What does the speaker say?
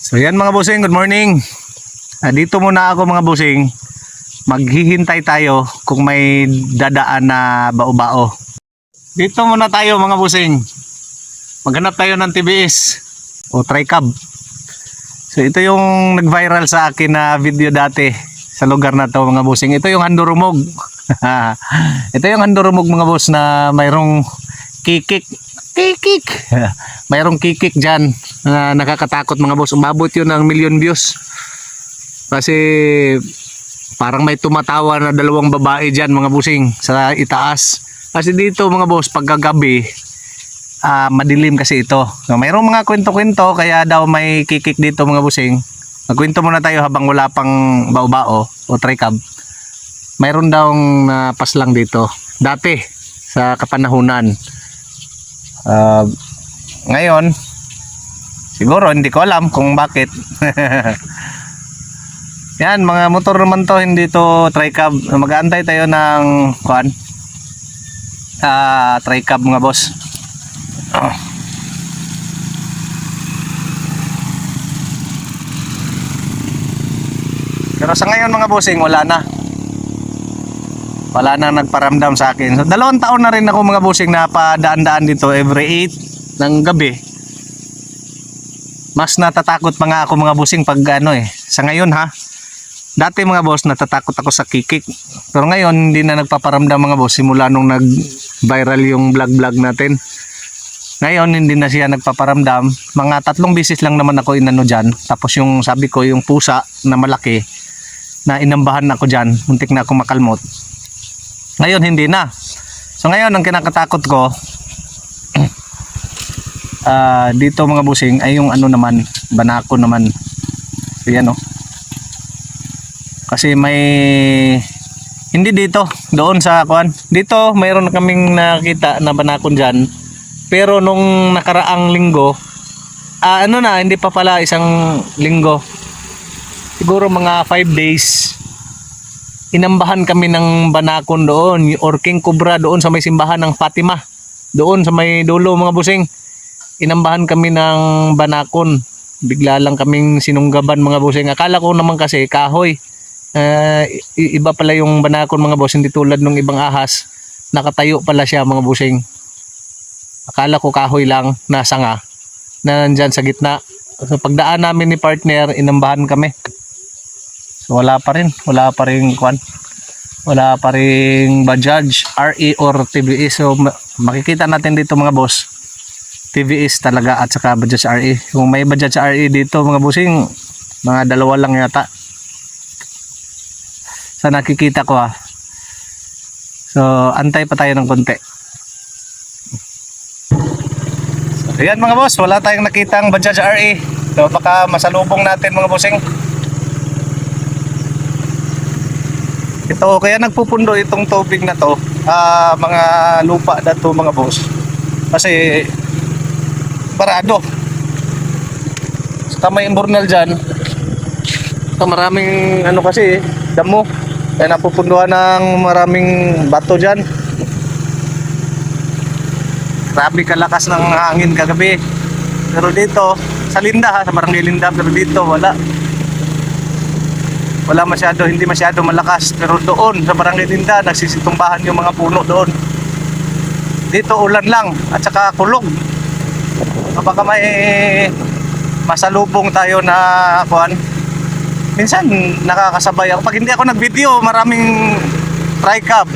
So yan mga bossing, good morning. Dito muna ako mga bossing. Maghihintay tayo kung may dadaan na bao-bao. Dito muna tayo mga bossing. Maghanap tayo ng TBS o Tricab. So ito yung nag-viral sa akin na video dati sa lugar na to mga bossing. Ito yung handurumog. Ito yung handurumog mga boss na mayroong kikik. Mayroong kikik dyan na nakakatakot mga boss. Umabot yun ng million views. Kasi parang may tumatawa na dalawang babae dyan mga bossing sa itaas. Kasi dito mga boss pagkagabi madilim kasi ito. So, mayroong mga kwento-kwento kaya daw may kikik dito mga bossing. Magkwento muna tayo habang wala pang bao-bao o tricab. Mayroon daw paslang dito dati sa kapanahunan. Ngayon siguro hindi ko alam kung bakit. Yan mga motor naman to, hindi to tricab. Mag-aantay tayo ng tricab mga boss. Pero sa ngayon mga bossing wala na nagparamdam sa akin. So 2 taon na rin ako mga bossing na padaan-daan dito every 8 ng gabi. Mas natatakot pa nga ako mga bossing pag sa ngayon dati mga boss natatakot ako sa kikik. Pero ngayon hindi na nagpaparamdam mga boss simula nung nag-viral yung vlog natin. Ngayon hindi na siya nagpaparamdam. Mga 3 beses lang naman ako inano dyan. Tapos yung sabi ko yung pusa na malaki na inambahan ako dyan. Muntik na ako makalmot. Ngayon hindi na. So ngayon ang kinakatakot ko dito mga busing ay yung naman, banako naman. So yan Kasi may hindi dito, doon sa dito mayroon kaming nakita na banakon diyan. Pero nung nakaraang linggo, hindi pa pala isang linggo. Siguro mga 5 days. Inambahan kami ng banakon doon, or king cobra doon sa may simbahan ng Fatima. Doon sa may dulo mga busing. Inambahan kami ng banakon. Bigla lang kaming sinunggaban mga busing. Akala ko naman kasi kahoy. Iba pala yung banakon mga boss, hindi tulad ng ibang ahas. Nakatayo pala siya mga busing. Akala ko kahoy lang na sanga na nandyan sa gitna. So pagdaan namin ni partner, inambahan kami. So wala pa rin Bajaj RE or TVS. So makikita natin dito mga boss, TVS talaga at saka Bajaj RE. Kung may Bajaj RE dito mga bossing, mga 2 lang yata sa nakikita ko So antay pa tayo ng konti. So ayan mga boss, wala tayong nakitang Bajaj RE. So baka masalubong natin mga bossing. Ito kaya nagpupundo itong tubig na to, mga lupa na to mga boss. Kasi parado. Sa may imburnal dyan, maraming kasi damo. Kaya napupunduhan ng maraming bato dyan. Grabe kalakas ng hangin kagabi. Pero dito, sa Linda sa Barangay Linda, pero dito wala masyado, hindi masyado malakas. Pero doon sa Barangay Linda, nagsisitumbahan yung mga puno doon. Dito ulan lang at saka kulog. Baka may masalubong tayo na minsan nakakasabay ako. Pag hindi ako nag-video, maraming tricab.